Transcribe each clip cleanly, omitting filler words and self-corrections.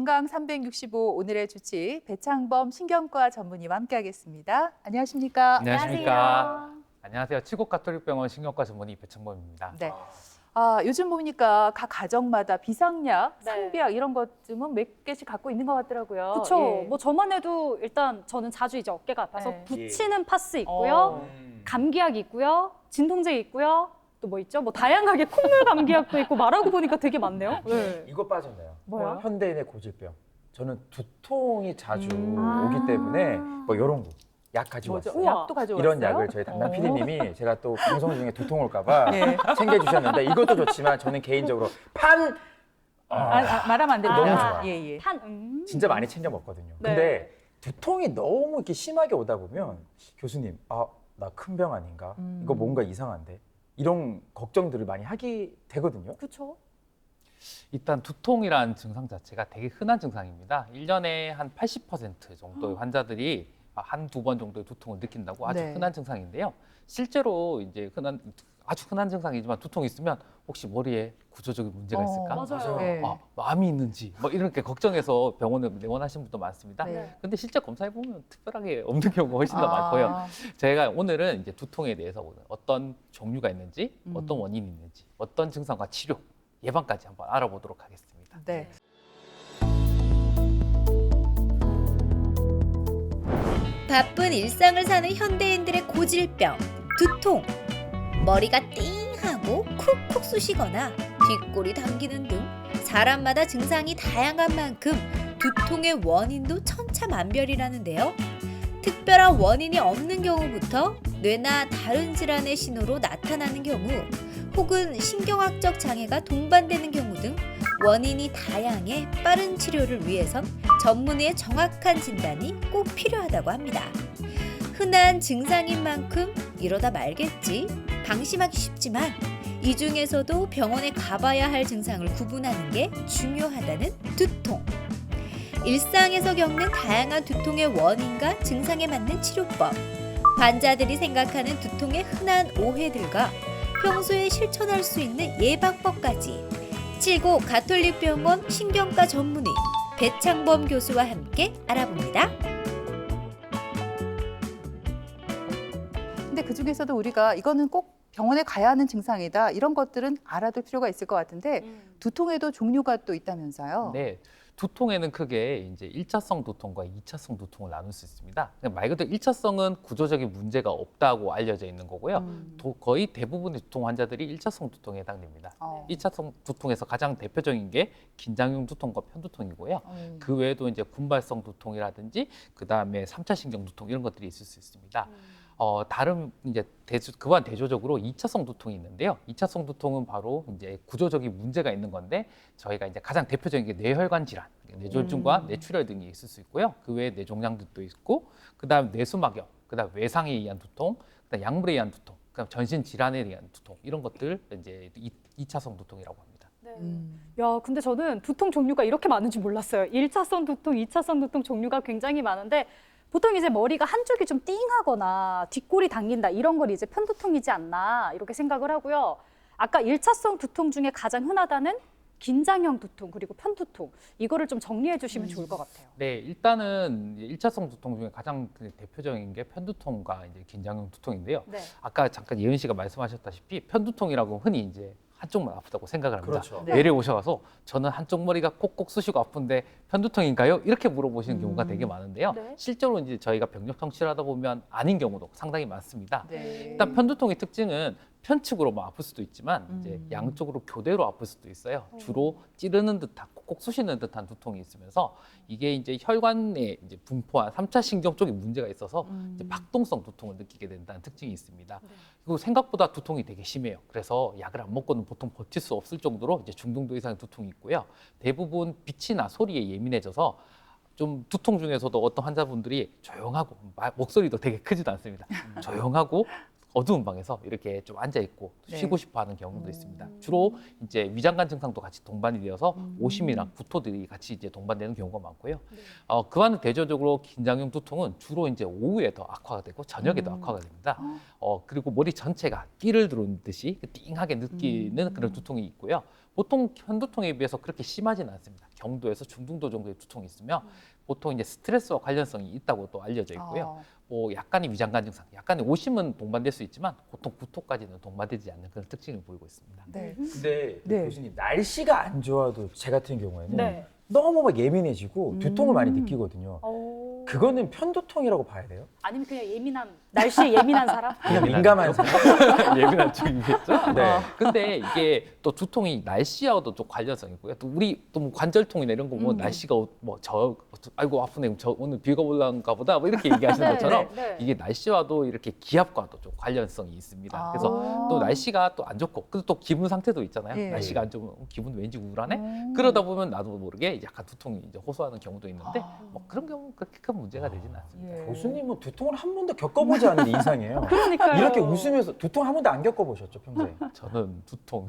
건강 365 오늘의 주치 배창범 신경과 전문의와 함께하겠습니다. 안녕하십니까? 안녕하십니까. 안녕하세요. 칠곡가톨릭병원 신경과 전문의 배창범입니다. 네. 요즘 보니까 각 가정마다 비상약, 상비약 이런 것쯤은 몇 개씩 갖고 있는 것 같더라고요. 그렇죠. 예. 뭐 저만 해도 일단 저는 자주 이제 어깨가 아파서 네. 붙이는 파스 있고요. 감기약 있고요. 진통제 있고요. 또 뭐 있죠? 뭐 다양하게 콧물 감기약도 있고 말하고 보니까 되게 많네요. 네. 이거 빠졌네요. 뭐요? 현대인의 고질병. 저는 두통이 자주 아. 오기 때문에 뭐 이런 거 약 가지고 뭐죠? 왔어요. 우와. 약도 가져왔어요? 이런 약을 저희 담당 PD님이 제가 또 방송 중에 두통 올까 봐 네. 챙겨주셨는데 이것도 좋지만 저는 개인적으로 말하면 안 됩니다. 너무 좋아요. 예, 예. 진짜 많이 챙겨 먹거든요. 네. 근데 두통이 너무 이렇게 심하게 오다 보면 교수님, 나 큰 병 아닌가? 이거 뭔가 이상한데? 이런 걱정들을 많이 하게 되거든요. 그렇죠. 일단 두통이라는 증상 자체가 되게 흔한 증상입니다. 1년에 한 80% 정도의 환자들이 한두 번 정도의 두통을 느낀다고 아주 네. 흔한 증상인데요. 실제로 이제 아주 흔한 증상이지만 두통이 있으면 혹시 머리에 구조적인 문제가 있을까? 맞아요. 네. 마음이 있는지 뭐 이렇게 걱정해서 병원에 내원하시는 분도 많습니다. 네. 근데 실제 검사해 보면 특별하게 없는 경우가 훨씬 더 많고요. 제가 오늘은 이제 두통에 대해서 오늘 어떤 종류가 있는지, 어떤 원인이 있는지, 어떤 증상과 치료, 예방까지 한번 알아보도록 하겠습니다. 네. 바쁜 일상을 사는 현대인들의 고질병, 두통. 머리가 띵하고 쿡쿡 쑤시거나 뒷골이 당기는 등 사람마다 증상이 다양한 만큼 두통의 원인도 천차만별이라는데요. 특별한 원인이 없는 경우부터 뇌나 다른 질환의 신호로 나타나는 경우 혹은 신경학적 장애가 동반되는 경우 등 원인이 다양해 빠른 치료를 위해선 전문의의 정확한 진단이 꼭 필요하다고 합니다. 흔한 증상인 만큼 이러다 말겠지 방심하기 쉽지만 이 중에서도 병원에 가봐야 할 증상을 구분하는 게 중요하다는 두통. 일상에서 겪는 다양한 두통의 원인과 증상에 맞는 치료법, 환자들이 생각하는 두통의 흔한 오해들과 평소에 실천할 수 있는 예방법까지 칠곡 가톨릭병원 신경과 전문의 배창범 교수와 함께 알아봅니다. 근데 그중에서도 우리가 이거는 꼭 병원에 가야 하는 증상이다. 이런 것들은 알아둘 필요가 있을 것 같은데 두통에도 종류가 또 있다면서요? 네. 두통에는 크게 이제 1차성 두통과 2차성 두통을 나눌 수 있습니다. 말 그대로 1차성은 구조적인 문제가 없다고 알려져 있는 거고요. 거의 대부분의 두통 환자들이 1차성 두통에 해당됩니다. 2차성 두통에서 가장 대표적인 게 긴장형 두통과 편두통이고요. 그 외에도 이제 군발성 두통이라든지 그다음에 3차 신경 두통 이런 것들이 있을 수 있습니다. 다른 이제 그와 대조적으로 2차성 두통이 있는데요. 2차성 두통은 바로 이제 구조적인 문제가 있는 건데 저희가 이제 가장 대표적인 게 뇌혈관 질환, 뇌졸중과 뇌출혈 등이 있을 수 있고요. 그 외에 뇌종양들도 있고, 그다음 뇌수막염, 그다음 외상에 의한 두통, 그다음 약물에 의한 두통, 그다음 전신 질환에 의한 두통 이런 것들 이제 2차성 두통이라고 합니다. 야, 근데 저는 두통 종류가 이렇게 많은지 몰랐어요. 1차성 두통, 2차성 두통 종류가 굉장히 많은데 보통 이제 머리가 한쪽이 좀 띵하거나 뒷골이 당긴다 이런 걸 이제 편두통이지 않나 이렇게 생각을 하고요. 아까 1차성 두통 중에 가장 흔하다는 긴장형 두통 그리고 편두통 이거를 좀 정리해 주시면 좋을 것 같아요. 네, 일단은 1차성 두통 중에 가장 대표적인 게 편두통과 이제 긴장형 두통인데요. 네. 아까 잠깐 예은 씨가 말씀하셨다시피 편두통이라고 흔히 이제 한쪽만 아프다고 생각을 합니다. 그렇죠. 네. 뇌를 오셔서 저는 한쪽 머리가 꼭꼭 쑤시고 아픈데 편두통인가요? 이렇게 물어보시는 경우가 되게 많은데요. 네. 실제로 이제 저희가 병력 통치를 하다 보면 아닌 경우도 상당히 많습니다. 네. 일단 편두통의 특징은 편측으로만 아플 수도 있지만 이제 양쪽으로 교대로 아플 수도 있어요. 주로 찌르는 듯한 콕콕 쑤시는 듯한 두통이 있으면서 이게 이제 혈관의 이제 분포한 3차 신경 쪽에 문제가 있어서 이제 박동성 두통을 느끼게 된다는 특징이 있습니다. 그리고 생각보다 두통이 되게 심해요. 그래서 약을 안 먹고는 보통 버틸 수 없을 정도로 이제 중등도 이상의 두통이 있고요. 대부분 빛이나 소리에 예민해져서 좀 두통 중에서도 어떤 환자분들이 조용하고 목소리도 되게 크지도 않습니다. 조용하고 어두운 방에서 이렇게 좀 앉아 있고 쉬고 싶어 하는 경우도 있습니다. 주로 이제 위장관 증상도 같이 동반이 되어서 오심이랑 구토들이 같이 이제 동반되는 경우가 많고요. 그와는 대조적으로 긴장형 두통은 주로 이제 오후에 더 악화가 되고 저녁에 더 악화가 됩니다. 그리고 머리 전체가 띠를 들어온 듯이 띵하게 느끼는 그런 두통이 있고요. 보통 편두통에 비해서 그렇게 심하지는 않습니다. 경도에서 중등도 정도의 두통이 있으며 보통 이제 스트레스와 관련성이 있다고 또 알려져 있고요. 뭐 약간의 위장관 증상, 약간의 오심은 동반될 수 있지만 보통 구토까지는 동반되지 않는 그런 특징을 보이고 있습니다. 네. 근데 네. 교수님 날씨가 안 좋아도 제 같은 경우에는 네. 너무 막 예민해지고 두통을 많이 느끼거든요. 어. 그거는 편두통이라고 봐야 돼요? 아니면 그냥 날씨에 예민한 사람? 그냥 민감한 사람? 예민한 쪽이겠죠. 네. 근데 이게 또 두통이 날씨와도 좀 관련성이 있고요. 또 우리 또 뭐 관절통이나 이런 거 뭐 날씨가 아이고 아프네 저 오늘 비가 올라온가 보다 뭐 이렇게 얘기하시는 네, 것처럼 네, 네. 이게 날씨와도 이렇게 기압과도 좀 관련성이 있습니다. 그래서 또 날씨가 또 안 좋고 또 기분 상태도 있잖아요. 예. 날씨가 안 좋으면 기분 왠지 우울하네. 그러다 보면 나도 모르게 약간 두통이 이제 호소하는 경우도 있는데 뭐 그런 경우는 그렇게 큰 문제가 되지는 않습니다. 예. 교수님은 두통을 한 번도 겪어보지 않은 이상이에요. 그러니까요. 이렇게 웃으면서 두통 한 번도 안 겪어보셨죠 평소에? 저는 두통이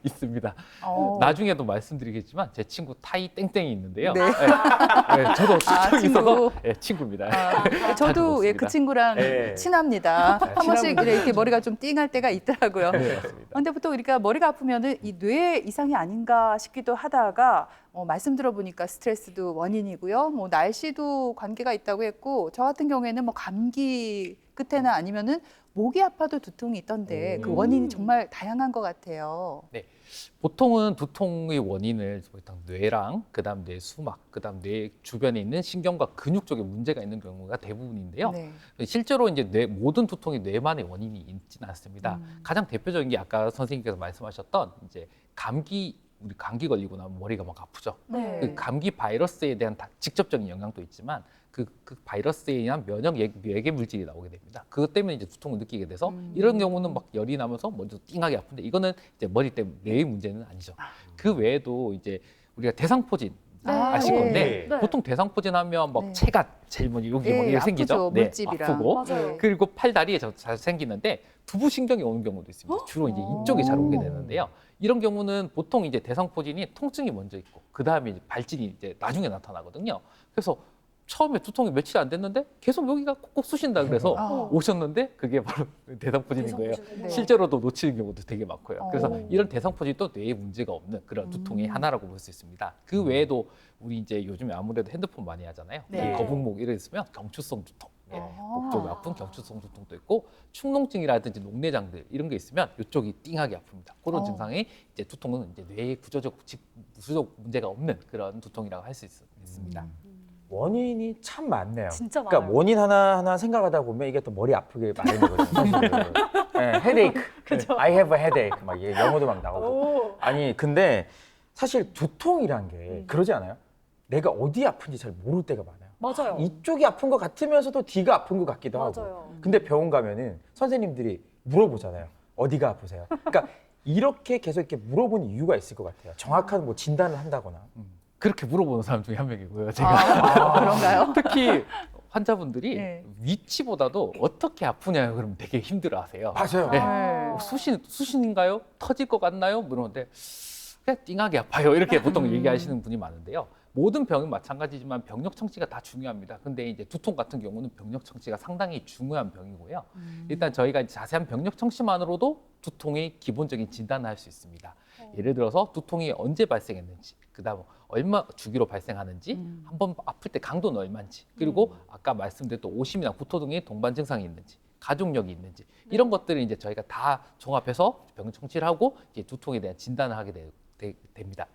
있습니다. 어. 나중에도 말씀드리겠지만 제 친구 타이 땡땡이 있는데요. 네. 네, 저도 아, 두통이 친구. 있어서 네, 친구입니다. 아, 저도 예, 그 먹습니다. 친구랑 네. 친합니다. 한 번씩 친합니다. 이렇게 머리가 좀 띵할 때가 있더라고요. 네, 맞습니다. 근데 보통 우리가 머리가 아프면은 이 뇌 이상이 아닌가 싶기도 하다가 말씀 들어보니까 스트레스도 원인이고요. 뭐 날씨도 관계가 있다고 했고 저 같은 경우에는 뭐 감기 끝에나 아니면은 목이 아파도 두통이 있던데 그 원인이 정말 다양한 것 같아요. 보통은 두통의 원인을 일단 뇌랑 그다음 뇌 수막, 그다음 뇌 주변에 있는 신경과 근육 쪽에 문제가 있는 경우가 대부분인데요. 네. 실제로 이제 모든 두통이 뇌만의 원인이 있지는 않습니다. 가장 대표적인 게 아까 선생님께서 말씀하셨던 이제 우리 감기 걸리고 나면 머리가 막 아프죠. 네. 그 감기 바이러스에 대한 직접적인 영향도 있지만 그 바이러스에 의한 면역 외계 물질이 나오게 됩니다. 그것 때문에 이제 두통을 느끼게 돼서 이런 경우는 막 열이 나면서 먼저 띵하게 아픈데 이거는 이제 머리 때문에 뇌의 문제는 아니죠. 그 외에도 이제 우리가 대상포진 아실 예. 건데 네. 보통 대상포진하면 막 네. 체가 제일 먼저 여기 예, 머리에 생기죠. 아프죠, 물집이랑. 아프고 맞아요. 그리고 팔 다리에 잘 생기는데 두부신경이 오는 경우도 있습니다. 주로 이제 이쪽에 잘 오게 되는데요. 이런 경우는 보통 이제 대상포진이 통증이 먼저 있고 그 다음에 발진이 이제 나중에 나타나거든요. 그래서 처음에 두통이 며칠 안 됐는데 계속 여기가 콕콕 쑤신다 그래서 오셨는데 그게 바로 대상포진인 거예요. 네. 실제로도 놓치는 경우도 되게 많고요. 그래서 어. 이런 대상포진도 뇌에 문제가 없는 그런 두통의 하나라고 볼 수 있습니다. 그 외에도 우리 이제 요즘에 아무래도 핸드폰 많이 하잖아요. 네. 거북목 이래 있으면 경추성 두통, 아. 목 쪽이 아픈 경추성 두통도 있고 축농증이라든지 녹내장들 이런 게 있으면 이쪽이 띵하게 아픕니다. 그런 증상이 이제 두통은 이제 뇌에 구조적 문제가 없는 그런 두통이라고 할 수 있습니다. 원인이 참 많네요. 진짜 그러니까 많아요. 원인 하나 생각하다 보면 이게 또 머리 아프게 마련이거든요. 사실은. 네, 헤데이크. I have a headache. 막 이게 영어도 막 나오고. 오. 아니 근데 사실 두통이란 게 그러지 않아요? 내가 어디 아픈지 잘 모를 때가 많아요. 맞아요. 이쪽이 아픈 것 같으면서도 뒤가 아픈 것 같기도 하고. 맞아요. 근데 병원 가면은 선생님들이 물어보잖아요. 어디가 아프세요? 그러니까 이렇게 계속 이렇게 물어보는 이유가 있을 것 같아요. 정확한 뭐 진단을 한다거나. 그렇게 물어보는 사람 중에 한 명이고요. 제가 그런가요? 특히 환자분들이 네. 위치보다도 어떻게 아프냐 그러면 되게 힘들어하세요. 맞아요. 네. 수신인가요? 터질 것 같나요? 물었는데 그냥 띵하게 아파요. 이렇게 보통 얘기하시는 분이 많은데요. 모든 병은 마찬가지지만 병력 청취가 다 중요합니다. 근데 이제 두통 같은 경우는 병력 청취가 상당히 중요한 병이고요. 일단 저희가 자세한 병력 청취만으로도 두통의 기본적인 진단을 할 수 있습니다. 예를 들어서 두통이 언제 발생했는지, 그다음 얼마 주기로 발생하는지, 한 번 아플 때 강도는 얼마인지, 그리고 아까 말씀드렸던 오심이나 구토 등의 동반 증상이 있는지, 가족력이 있는지 이런 것들을 이제 저희가 다 종합해서 병력 청취를 하고 이제 두통에 대한 진단을 하게 됩니다.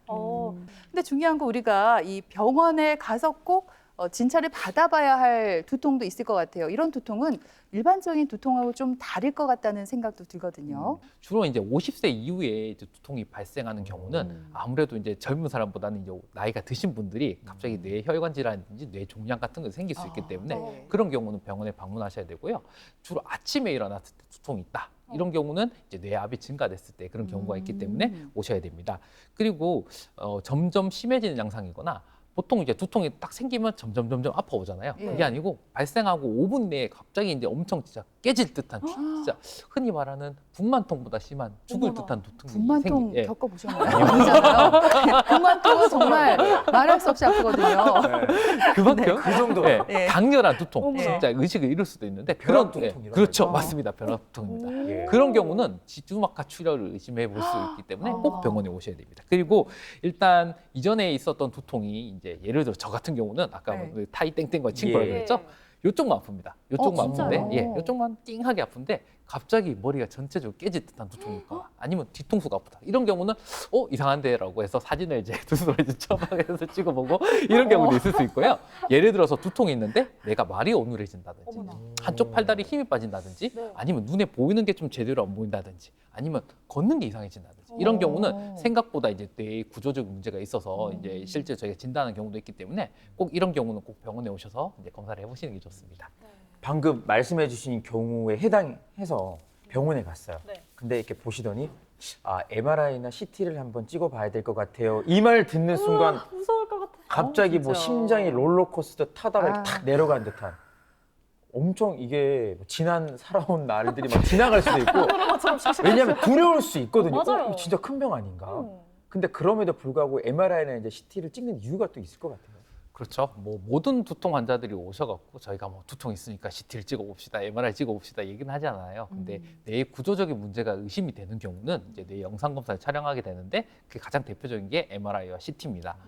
근데 중요한 거 우리가 이 병원에 가서 꼭 진찰을 받아봐야 할 두통도 있을 것 같아요. 이런 두통은 일반적인 두통하고 좀 다를 것 같다는 생각도 들거든요. 주로 이제 50세 이후에 이제 두통이 발생하는 경우는 아무래도 이제 젊은 사람보다는 이제 나이가 드신 분들이 갑자기 뇌혈관 질환이라든지 뇌종양 같은 게 생길 수 있기 때문에 네. 그런 경우는 병원에 방문하셔야 되고요. 주로 아침에 일어났을 때 두통이 있다. 이런 경우는 이제 뇌압이 증가됐을 때 그런 경우가 있기 때문에 오셔야 됩니다. 그리고 점점 심해지는 양상이거나 보통 이제 두통이 딱 생기면 점점 아파오잖아요. 예. 그게 아니고 발생하고 5분 내에 갑자기 이제 엄청 진짜 깨질 듯한 진짜 흔히 말하는 분만통보다 심한 죽을 어머나. 듯한 두통이 분만통 예. 겪어보셨나요? 아니잖아요. 분만통은 정말 말할 수 없이 아프거든요. 그만큼 그 정도. 예, 예. 강렬한 두통, 어머나. 진짜 의식을 잃을 수도 있는데 벼락 그런 두통 이런 그렇죠, 거. 맞습니다. 벼락 두통입니다. 예. 그런 경우는 지주막하 출혈을 의심해 볼 수 있기 때문에 꼭 병원에 오셔야 됩니다. 그리고 일단 이전에 있었던 두통이 이제 예를 들어 저 같은 경우는 아까 네. 그 타이 땡땡과 친구라고 예. 그랬죠. 요쪽만 아픕니다. 요쪽만 진짜요? 아픈데, 예, 요쪽만 띵하게 아픈데 갑자기 머리가 전체적으로 깨질 듯한 두통일까, 아니면 뒤통수가 아프다. 이런 경우는 이상한데라고 해서 사진을 이제 두손을 처방해서 찍어보고 이런 경우도 있을 수 있고요. 예를 들어서 두통이 있는데 내가 말이 어눌해진다든지, 어머나. 한쪽 팔다리 힘이 빠진다든지, 네. 아니면 눈에 보이는 게 좀 제대로 안 보인다든지, 아니면 걷는 게 이상해진다든지, 이런 경우는 생각보다 이제 뇌의 구조적 문제가 있어서 이제 실제 저희가 진단하는 경우도 있기 때문에 꼭 이런 경우는 꼭 병원에 오셔서 이제 검사를 해보시는 게 좋습니다. 방금 말씀해 주신 경우에 해당해서 병원에 갔어요. 네. 근데 이렇게 보시더니 MRI나 CT를 한번 찍어봐야 될 것 같아요. 이 말 듣는 순간 무서울 것 같아. 갑자기 뭐 진짜. 심장이 롤러코스터 타다가 이렇게 아. 탁 내려간 듯한 엄청 이게 뭐 지난 살아온 날들이 막 지나갈 수도 있고 왜냐하면 두려울 수 있거든요. 맞아요. 이거 진짜 큰 병 아닌가. 어. 근데 그럼에도 불구하고 MRI나 이제 CT를 찍는 이유가 또 있을 것 같아요. 그렇죠. 뭐 모든 두통 환자들이 오셔갖고 저희가 뭐 두통 있으니까 CT를 찍어봅시다, MRI 찍어봅시다 얘기는 하지 않아요. 근데 뇌의 구조적인 문제가 의심이 되는 경우는 이제 뇌 영상 검사를 촬영하게 되는데 그 가장 대표적인 게 MRI와 CT입니다.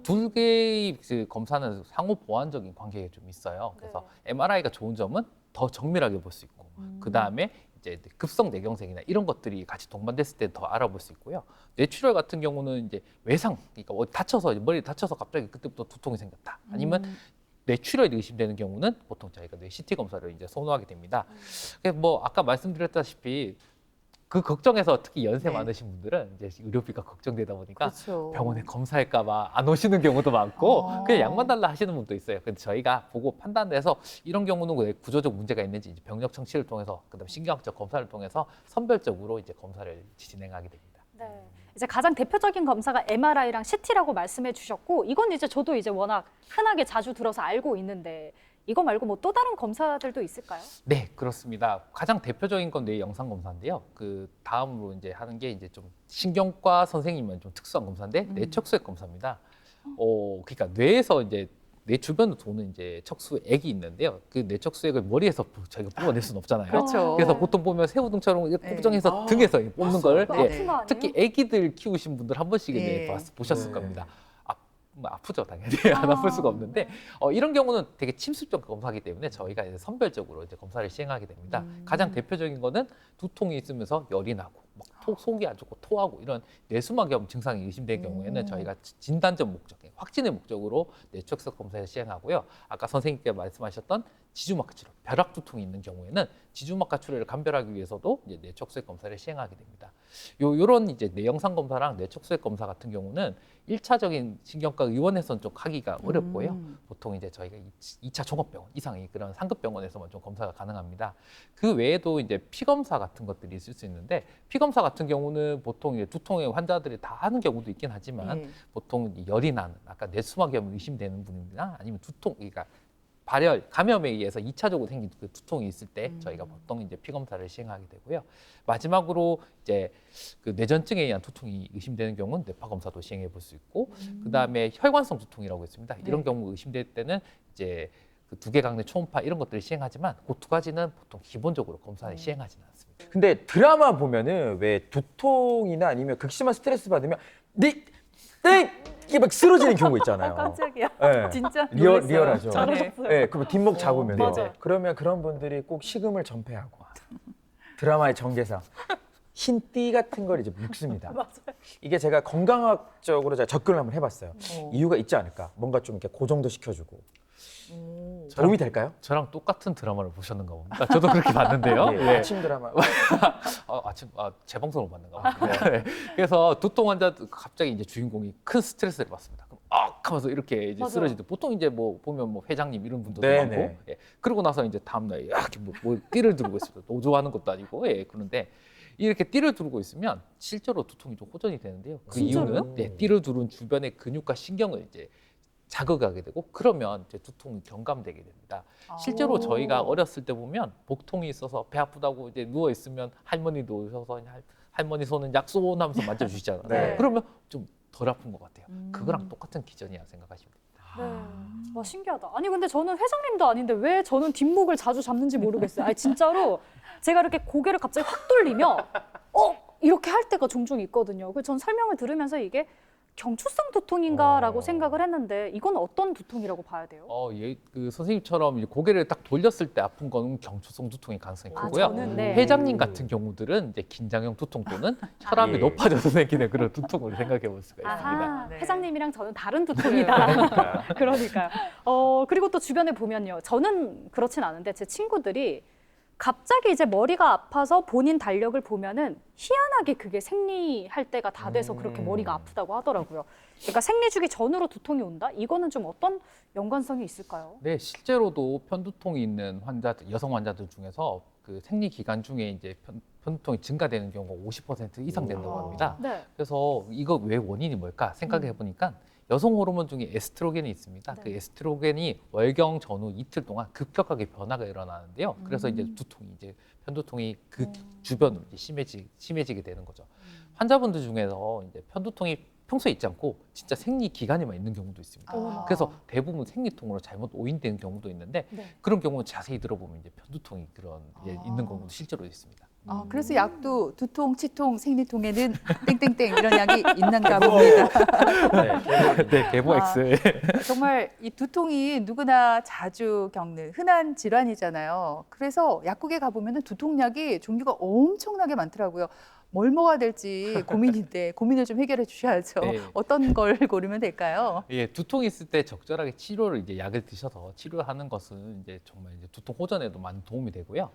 두 개의 그 검사는 상호 보완적인 관계가 좀 있어요. 그래서 MRI가 좋은 점은 더 정밀하게 볼 수 있고, 그 다음에 이제 급성 뇌경색이나 이런 것들이 같이 동반됐을 때 더 알아볼 수 있고요. 뇌출혈 같은 경우는 이제 외상, 그러니까 다쳐서 머리 다쳐서 갑자기 그때부터 두통이 생겼다. 아니면 뇌출혈이 의심되는 경우는 보통 저희가 뇌 CT 검사를 이제 선호하게 됩니다. 그래서 뭐 아까 말씀드렸다시피 그 걱정해서 특히 연세 네. 많으신 분들은 이제 의료비가 걱정되다 보니까 그렇죠. 병원에 검사할까봐 안 오시는 경우도 많고 어. 그냥 약만 달라 하시는 분도 있어요. 근데 저희가 보고 판단해서 이런 경우는 왜 구조적 문제가 있는지 이제 병력 청취를 통해서 그다음 신경학적 검사를 통해서 선별적으로 이제 검사를 진행하게 됩니다. 네. 이제 가장 대표적인 검사가 MRI랑 CT라고 말씀해 주셨고, 이건 이제 저도 이제 워낙 흔하게 자주 들어서 알고 있는데, 이거 말고 뭐 또 다른 검사들도 있을까요? 네, 그렇습니다. 가장 대표적인 건 뇌 영상 검사인데요. 그 다음으로 이제 하는 게 이제 좀 신경과 선생님은 좀 특수한 검사인데 뇌척수액 검사입니다. 그러니까 뇌에서 이제 뇌 주변으로 도는 이제 척수액이 있는데요. 그 뇌척수액을 머리에서 저희가 뽑아낼 수는 없잖아요. 그렇죠. 그래서 보통 보면 새우등처럼 이렇게 네. 포장해서 등에서 뽑는 걸 그거 예, 아픈 거 아니에요? 특히 아기들 키우신 분들 한 번씩 이제 예. 보셨을 네. 겁니다. 아프죠, 당연히. 안 아플 수가 없는데 이런 경우는 되게 침습적 검사이기 때문에 저희가 이제 선별적으로 이제 검사를 시행하게 됩니다. 가장 대표적인 거는 두통이 있으면서 열이 나고 막 속이 안 좋고 토하고 이런 뇌수막염 증상이 의심된 경우에는 저희가 진단적 목적, 확진의 목적으로 뇌척수 검사를 시행하고요. 아까 선생님께 말씀하셨던 지주막하 출혈, 벼락 두통이 있는 경우에는 지주막하 출혈을 감별하기 위해서도 이제 뇌척수액 검사를 시행하게 됩니다. 요런 이제 뇌영상 검사랑 뇌척수액 검사 같은 경우는 1차적인 신경과 의원에서는 좀 하기가 어렵고요. 보통 이제 저희가 2차 종합병원 이상의 그런 상급 병원에서만 좀 검사가 가능합니다. 그 외에도 이제 피 검사 같은 것들이 있을 수 있는데 피 검사 같은 경우는 보통 이제 두통의 환자들이 다 하는 경우도 있긴 하지만 예. 보통 열이 나는 아까 뇌수막염 의심되는 분이나 아니면 두통, 그러니까 발열, 감염에 의해서 2차적으로 생긴 그 두통이 있을 때 저희가 보통 이제 피 검사를 시행하게 되고요. 마지막으로 이제 그 뇌전증에 의한 두통이 의심되는 경우는 뇌파 검사도 시행해 볼 수 있고, 그 다음에 혈관성 두통이라고 있습니다. 이런 경우 의심될 때는 이제 그 두개강내 초음파 이런 것들을 시행하지만 그 두 가지는 보통 기본적으로 검사를 시행하지는 않습니다. 근데 드라마 보면은 왜 두통이나 아니면 극심한 스트레스 받으면 이게 막 쓰러지는 경우 있잖아요. 깜짝이야. 네. 진짜 리얼하죠. 잘하셨어요. 네, 그럼 뒷목 잡으면 맞아요. 그러면 그런 분들이 꼭 식음을 전폐하고 드라마의 전개상 흰 띠 같은 걸 이제 묶습니다. 맞아요. 이게 제가 건강학적으로 제가 접근을 한번 해봤어요. 어. 이유가 있지 않을까? 뭔가 좀 이렇게 고정도 시켜주고 오. 도움이 될까요? 저랑 똑같은 드라마를 보셨는가 봅니다. 저도 그렇게 봤는데요. 예, 예. 아침 드라마. 재방송으로 봤는가 봐요. 네. 그래서 두통 환자 갑자기 이제 주인공이 큰 스트레스를 받습니다. 그럼 하면서 이렇게 이제 맞아요. 쓰러지듯 보통 이제 뭐 보면 뭐 회장님 이런 분들도 네네. 많고, 예. 그러고 나서 이제 다음 날 이렇게 뭐 띠를 두르고 있습니다. 노조하는 것도 아니고, 예. 그런데 이렇게 띠를 두르고 있으면 실제로 두통이 좀 호전이 되는데요. 그 진짜로요? 이유는 띠를 두른 주변의 근육과 신경을 이제 자극하게 되고 그러면 이제 두통이 경감되게 됩니다. 실제로 저희가 어렸을 때 보면 복통이 있어서 배 아프다고 이제 누워 있으면 할머니도 오셔서 할머니 손은 약손 하면서 만져주시잖아요. 네. 그러면 좀 덜 아픈 것 같아요. 그거랑 똑같은 기전이야 생각하시면 됩니다. 네. 와, 신기하다. 아니, 근데 저는 회장님도 아닌데 왜 저는 뒷목을 자주 잡는지 모르겠어요. 아니, 진짜로 제가 이렇게 고개를 갑자기 확 돌리면 이렇게 할 때가 종종 있거든요. 그래서 전 설명을 들으면서 이게 경추성 두통인가라고 생각을 했는데 이건 어떤 두통이라고 봐야 돼요? 그 선생님처럼 이제 고개를 딱 돌렸을 때 아픈 거는 경추성 두통의 가능성이 크고요. 저는 네. 회장님 같은 경우들은 이제 긴장형 두통 또는 혈압이 높아져서 생기는 그런 두통을 생각해 볼 수가 있습니다. 아하, 네. 회장님이랑 저는 다른 두통이다. 그러니까요. 그리고 또 주변에 보면요. 저는 그렇진 않은데 제 친구들이 갑자기 이제 머리가 아파서 본인 달력을 보면은 희한하게 그게 생리할 때가 다 돼서 그렇게 머리가 아프다고 하더라고요. 그러니까 생리 주기 전으로 두통이 온다? 이거는 좀 어떤 연관성이 있을까요? 네, 실제로도 편두통이 있는 여성 환자들 중에서 그 생리 기간 중에 이제 편두통이 증가되는 경우가 50% 이상 된다고 합니다. 네. 그래서 이거 왜 원인이 뭘까 생각해 보니까 여성 호르몬 중에 에스트로겐이 있습니다. 네. 그 에스트로겐이 월경 전후 이틀 동안 급격하게 변화가 일어나는데요. 그래서 이제 두통이 이제 편두통이 그 주변으로 이제 심해지게 되는 거죠. 환자분들 중에서 이제 편두통이 평소에 있지 않고 진짜 생리 기간에만 있는 경우도 있습니다. 그래서 대부분 생리통으로 잘못 오인되는 경우도 있는데 네. 그런 경우는 자세히 들어보면 이제 편두통이 그런 있는 경우도 실제로 있습니다. 그래서 약도 두통, 치통, 생리통에는 땡땡땡 이런 약이 있는가 봅니다. 네, 개보 X. 정말 이 두통이 누구나 자주 겪는 흔한 질환이잖아요. 그래서 약국에 가보면 두통약이 종류가 엄청나게 많더라고요. 뭘 먹어야 될지 고민인데 고민을 좀 해결해 주셔야죠. 네. 어떤 걸 고르면 될까요? 예, 두통이 있을 때 적절하게 치료를 이제 약을 드셔서 치료하는 것은 이제 정말 이제 두통 호전에도 많은 도움이 되고요.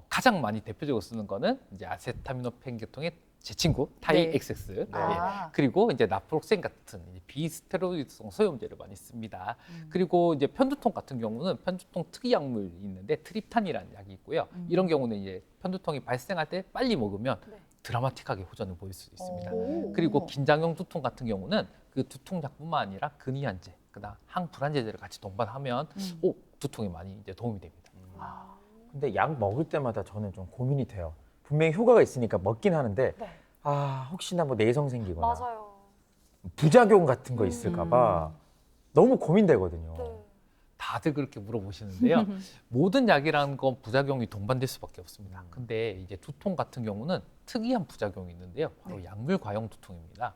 가장 많이 대표적으로 쓰는 거는 이제 아세타미노펜 계통의 제 친구 타이엑세스 네. 그리고 이제 나프록센 같은 이제 비스테로이드성 소염제를 많이 씁니다. 그리고 이제 편두통 같은 경우는 편두통 특이 약물이 있는데 트립탄이라는 약이 있고요. 이런 경우는 이제 편두통이 발생할 때 빨리 먹으면 드라마틱하게 호전을 보일 수 있습니다. 그리고 긴장형 두통 같은 경우는 그 두통약뿐만 아니라 근이한제, 그다음 항불안제제를 같이 동반하면 두통에 많이 이제 도움이 됩니다. 근데 약 먹을 때마다 저는 좀 고민이 돼요. 분명히 효과가 있으니까 먹긴 하는데 네. 혹시나 뭐 내성 생기거나 맞아요. 부작용 같은 거 있을까 봐 너무 고민되거든요. 네. 다들 그렇게 물어보시는데요. 모든 약이라는 건 부작용이 동반될 수밖에 없습니다. 근데 이제 두통 같은 경우는 특이한 부작용이 있는데요. 바로 약물 과용 두통입니다.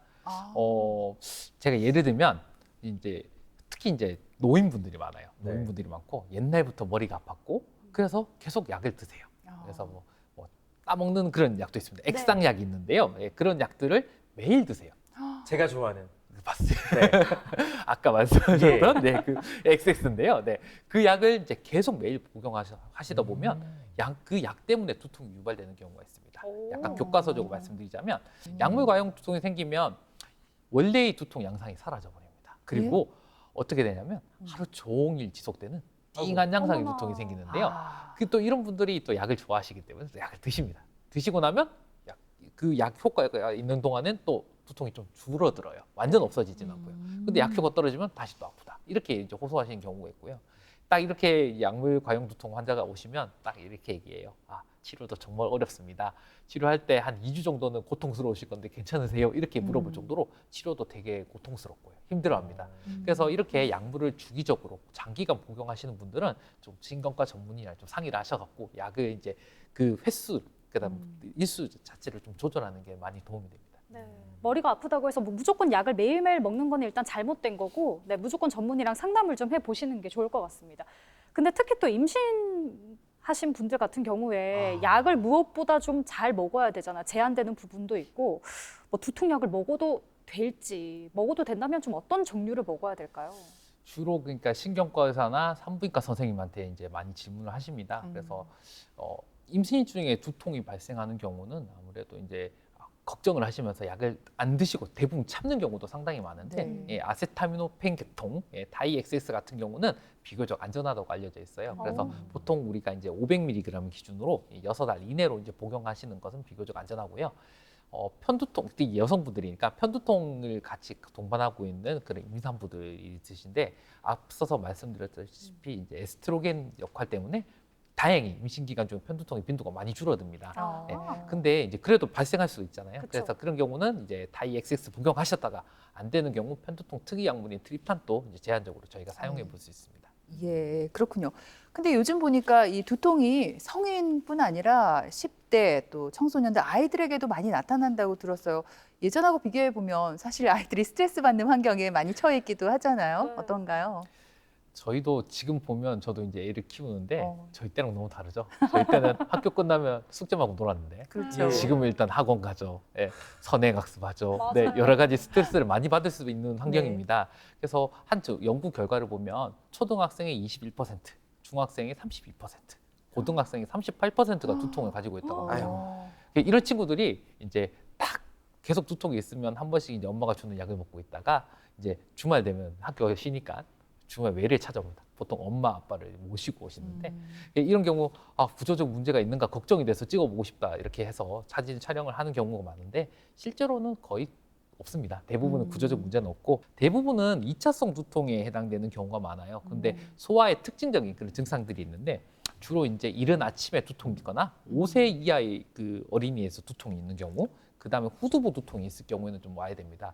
제가 예를 들면 이제 특히 이제 노인분들이 많아요. 네. 노인분들이 많고 옛날부터 머리가 아팠고 그래서 계속 약을 드세요. 그래서 뭐 따먹는 그런 약도 있습니다. 액상약이 있는데요. 예, 그런 약들을 매일 드세요. 제가 좋아하는 맞습니다. 아까 말씀하셨던 그 XX인데요. 네, 그 약을 이제 계속 매일 복용하시다 보면 그 약 때문에 두통이 유발되는 경우가 있습니다. 약간 교과서적으로 말씀드리자면 약물 과용 두통이 생기면 원래의 두통 양상이 사라져 버립니다. 그리고 어떻게 되냐면 하루 종일 지속되는 띵한 양상의 두통이 생기는데요. 또 이런 분들이 또 약을 좋아하시기 때문에 또 약을 드십니다. 드시고 나면 그 약 효과가 있는 동안은 또 두통이 좀 줄어들어요. 완전 없어지진 않고요. 근데 약 효과 떨어지면 다시 또 아프다. 이렇게 이제 호소하시는 경우가 있고요. 딱 이렇게 약물 과용 두통 환자가 오시면 딱 이렇게 얘기해요. 치료도 정말 어렵습니다. 치료할 때 한 2주 정도는 고통스러우실 건데 괜찮으세요? 이렇게 물어볼 정도로 치료도 되게 고통스럽고요. 힘들어합니다. 그래서 이렇게 약물을 주기적으로 장기간 복용하시는 분들은 좀 신경과 전문의랑 좀 상의를 하셔갖고 약을 이제 그 횟수, 그다음 일수 자체를 좀 조절하는 게 많이 도움이 됩니다. 네. 머리가 아프다고 해서 뭐 무조건 약을 매일매일 먹는 건 일단 잘못된 거고 무조건 전문의랑 상담을 좀 해보시는 게 좋을 것 같습니다. 근데 특히 또 임신하신 분들 같은 경우에 약을 무엇보다 좀 잘 먹어야 되잖아. 제한되는 부분도 있고 뭐 두통약을 먹어도 된다면 좀 어떤 종류를 먹어야 될까요? 주로 그러니까 신경과 의사나 산부인과 선생님한테 이제 많이 질문을 하십니다. 그래서 임신 중에 두통이 발생하는 경우는 아무래도 이제 걱정을 하시면서 약을 안 드시고 대부분 참는 경우도 상당히 많은데 아세타미노펜 계통, 다이엑세스 같은 경우는 비교적 안전하다고 알려져 있어요. 그래서 보통 우리가 이제 500mg 기준으로 6알 이내로 이제 복용하시는 것은 비교적 안전하고요. 편두통, 특히 여성분들이니까 편두통을 같이 동반하고 있는 그런 임산부들이 있으신데 앞서서 말씀드렸다시피 이제 에스트로겐 역할 때문에 다행히 임신 기간 중에 편두통의 빈도가 많이 줄어듭니다. 아. 네. 근데 이제 그래도 발생할 수 있잖아요. 그쵸. 그래서 그런 경우는 이제 다이엑스엑스 복용하셨다가 안 되는 경우 편두통 특이 약물인 트립탄도 이제 제한적으로 저희가 사용해 볼 수 있습니다. 예, 그렇군요. 근데 요즘 보니까 이 두통이 성인뿐 아니라 10대 또 청소년들 아이들에게도 많이 나타난다고 들었어요. 예전하고 비교해 보면 사실 아이들이 스트레스 받는 환경에 많이 처해 있기도 하잖아요. 네. 어떤가요? 저희도 지금 보면 저도 이제 애를 키우는데 어. 저희 때랑 너무 다르죠. 저희 때는 학교 끝나면 숙제하고 놀았는데 그렇죠. 예. 지금은 일단 학원 가죠. 예, 선행학습하죠. 맞아요. 네, 여러 가지 스트레스를 많이 받을 수 있는 환경입니다. 그래서 연구 결과를 보면 초등학생의 21%, 중학생의 32%, 고등학생의 38%가 두통을 가지고 있다고 합니다. 이런 친구들이 이제 딱 계속 두통이 있으면 한 번씩 이제 엄마가 주는 약을 먹고 있다가 이제 주말 되면 학교가 쉬니까 주말 외래를 찾아옵니다. 보통 엄마 아빠를 모시고 오시는데 이런 경우 구조적 문제가 있는가 걱정이 돼서 찍어보고 싶다 이렇게 해서 사진 촬영을 하는 경우가 많은데 실제로는 거의 없습니다. 대부분은 구조적 문제는 없고 대부분은 2차성 두통에 해당되는 경우가 많아요. 근데 소아의 특징적인 그런 증상들이 있는데 주로 이제 이른 아침에 두통이 있거나 5세 이하의 그 어린이에서 두통이 있는 경우, 그 다음에 후두부 두통이 있을 경우에는 좀 와야 됩니다.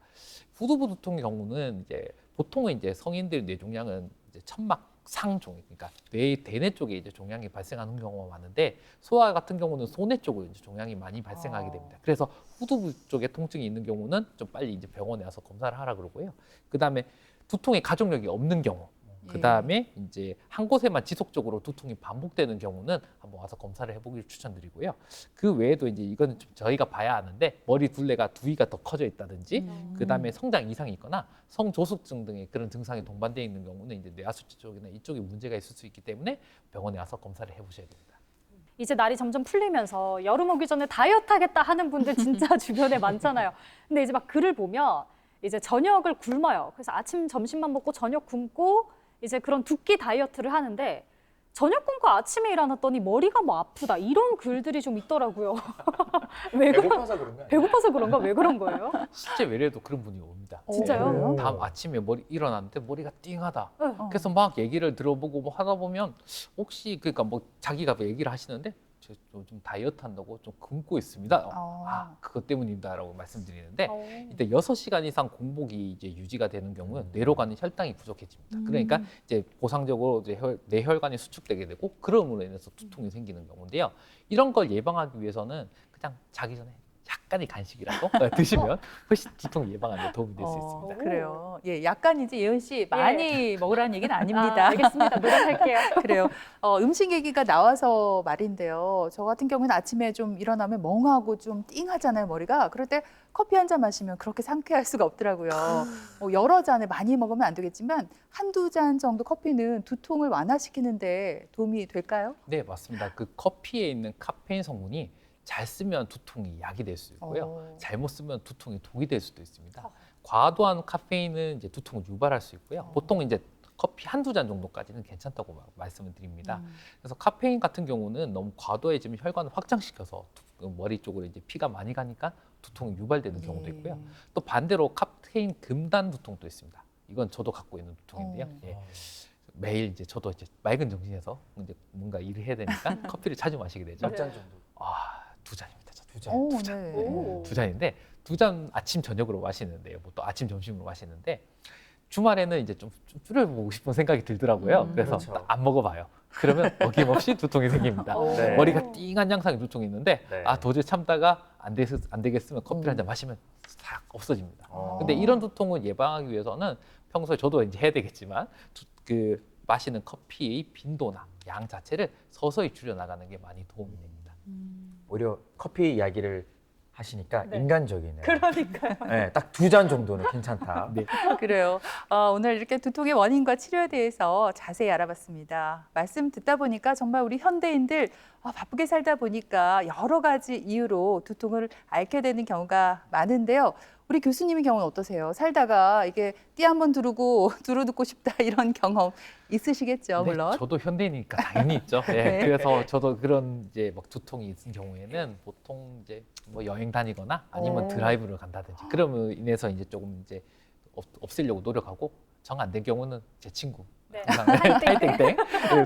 후두부 두통의 경우는 이제 보통은 이제 성인들 뇌종양은 이제 천막 상종, 그러니까 대뇌 쪽에 이제 종양이 발생하는 경우가 많은데 소아 같은 경우는 소뇌 쪽으로 이제 종양이 많이 발생하게 됩니다. 그래서 후두부 쪽에 통증이 있는 경우는 좀 빨리 이제 병원에 와서 검사를 하라 그러고요. 그 다음에 두통의 가족력이 없는 경우, 그 다음에 이제 한 곳에만 지속적으로 두통이 반복되는 경우는 한번 와서 검사를 해보기를 추천드리고요. 그 외에도 이제 이거는 좀 저희가 봐야 하는데 머리 둘레가 두위가 더 커져 있다든지, 그 다음에 성장 이상이 있거나 성조숙증 등의 그런 증상이 동반되어 있는 경우는 이제 뇌하수체 쪽이나 이쪽에 문제가 있을 수 있기 때문에 병원에 와서 검사를 해보셔야 됩니다. 이제 날이 점점 풀리면서 여름 오기 전에 다이어트 하겠다 하는 분들 진짜 주변에 많잖아요. 근데 이제 막 글을 보면 이제 저녁을 굶어요. 그래서 아침, 점심만 먹고 저녁 굶고 이제 그런 두 끼 다이어트를 하는데 저녁 굶고 아침에 일어났더니 머리가 뭐 아프다 이런 글들이 좀 있더라고요. 왜 배고파서 그런 거 아니에요? 배고파서 그런가? 왜 그런 거예요? 실제 외래도 그런 분이 옵니다. 진짜요? 다음 아침에 일어났는데 머리가 띵하다. 네. 그래서 막 얘기를 들어보고 뭐 하다 보면 혹시 그러니까 뭐 자기가 얘기를 하시는데 저 요즘 다이어트 한다고 좀 굶고 있습니다. 그것 때문입니다라고 말씀드리는데 이때 6시간 이상 공복이 이제 유지가 되는 경우는 뇌로 가는 혈당이 부족해집니다. 그러니까 이제 보상적으로 이제 뇌혈관이 수축되게 되고 그럼으로 인해서 두통이 생기는 경우인데요. 이런 걸 예방하기 위해서는 그냥 자기 전에 약간의 간식이라도 드시면 훨씬 두통 예방하는 데 도움이 될 수 있습니다. 그래요. 예, 약간이지 예은 씨 많이 먹으라는 얘기는 아닙니다. 알겠습니다. 노력할게요. 그래요. 음식 얘기가 나와서 말인데요. 저 같은 경우는 아침에 좀 일어나면 멍하고 좀 띵하잖아요, 머리가. 그럴 때 커피 한 잔 마시면 그렇게 상쾌할 수가 없더라고요. 여러 잔을 많이 먹으면 안 되겠지만 한두 잔 정도 커피는 두통을 완화시키는데 도움이 될까요? 네, 맞습니다. 그 커피에 있는 카페인 성분이 잘 쓰면 두통이 약이 될 수 있고요. 잘못 쓰면 두통이 독이 될 수도 있습니다. 과도한 카페인은 이제 두통을 유발할 수 있고요. 보통 이제 커피 한두 잔 정도까지는 괜찮다고 말씀을 드립니다. 그래서 카페인 같은 경우는 너무 과도해지면 혈관을 확장시켜서 머리 쪽으로 이제 피가 많이 가니까 두통이 유발되는 경우도 있고요. 또 반대로 카페인 금단 두통도 있습니다. 이건 저도 갖고 있는 두통인데요. 예. 매일 이제 저도 이제 맑은 정신에서 이제 뭔가 일을 해야 되니까 커피를 자주 마시게 되죠. 몇 잔 정도? 2잔입니다. 저도. 2잔. 네. 2잔인데 2잔 아침 저녁으로 마시는데요. 뭐 또 아침 점심으로 마시는데 주말에는 이제 좀 줄여보고 싶은 생각이 들더라고요. 그래서 그렇죠. 안 먹어봐요. 그러면 어김없이 두통이 생깁니다. 네. 머리가 띵한 양상의 두통이 있는데 네. 도저히 참다가 안 되겠으면 커피를 한 잔 마시면 싹 없어집니다. 근데 이런 두통을 예방하기 위해서는 평소에 저도 이제 해야 되겠지만 그 마시는 커피의 빈도나 양 자체를 서서히 줄여나가는 게 많이 도움이 됩니다. 오히려 커피 이야기를 하시니까 네. 인간적이네요. 그러니까요. 네, 딱 2잔 정도는 괜찮다. 네. 그래요. 오늘 이렇게 두통의 원인과 치료에 대해서 자세히 알아봤습니다. 말씀 듣다 보니까 정말 우리 현대인들 바쁘게 살다 보니까 여러 가지 이유로 두통을 앓게 되는 경우가 많은데요. 우리 교수님의 경우는 어떠세요? 살다가 이게 띠 한번 두르고 두루듣고 싶다 이런 경험 있으시겠죠, 네, 물론. 저도 현대인이니까 당연히 있죠. 예, 네. 그래서 저도 그런 이제 막 두통이 있는 경우에는 보통 이제 뭐 여행 다니거나 아니면 오. 드라이브를 간다든지 그러면 인해서 이제 조금 이제 없애려고 노력하고 정 안 된 경우는 제 친구 네. 항상 타이땡땡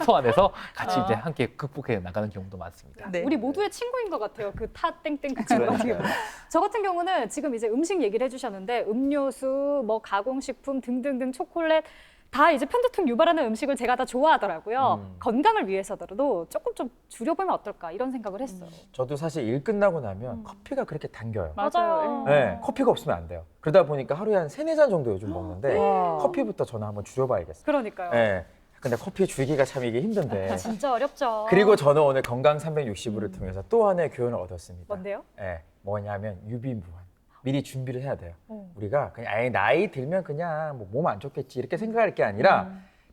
소환해서 같이 어. 이제 함께 극복해 나가는 경우도 많습니다. 네. 우리 모두의 친구인 것 같아요. 그 타 땡땡 그 친구 같은 경우. 저 같은 경우는 지금 이제 음식 얘기를 해주셨는데 음료수, 뭐 가공식품 등등등 초콜릿 다 이제 편두통 유발하는 음식을 제가 다 좋아하더라고요. 건강을 위해서라도 조금 좀 줄여보면 어떨까 이런 생각을 했어요. 저도 사실 일 끝나고 나면 커피가 그렇게 당겨요. 맞아요. 네, 커피가 없으면 안 돼요. 그러다 보니까 하루에 한 3-4잔 정도 요즘 먹는데 와. 커피부터 저는 한번 줄여봐야겠어요. 그러니까요. 네. 근데 커피 줄이기가 참 이게 힘든데. 진짜 어렵죠. 그리고 저는 오늘 건강 365를 통해서 또 하나의 교훈을 얻었습니다. 뭔데요? 네, 뭐냐면 유비무환. 미리 준비를 해야 돼요. 어. 우리가 그냥 아예 나이 들면 그냥 뭐 몸 안 좋겠지 이렇게 생각할 게 아니라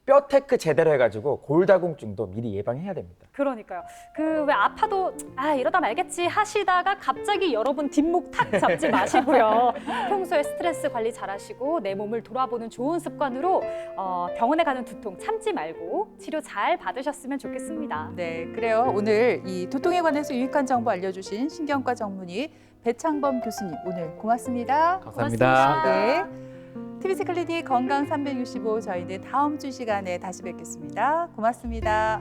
뼈 테크 제대로 해가지고 골다공증도 미리 예방해야 됩니다. 그러니까요. 그 왜 아파도 이러다 말겠지 하시다가 갑자기 여러분 뒷목 탁 잡지 마시고요. 평소에 스트레스 관리 잘하시고 내 몸을 돌아보는 좋은 습관으로 병원에 가는 두통 참지 말고 치료 잘 받으셨으면 좋겠습니다. 네, 그래요. 오늘 이 두통에 관해서 유익한 정보 알려주신 신경과 전문의 배창범 교수님 오늘 고맙습니다. 감사합니다. 네. TBC 클리닉 건강 365 저희는 다음 주 시간에 다시 뵙겠습니다. 고맙습니다.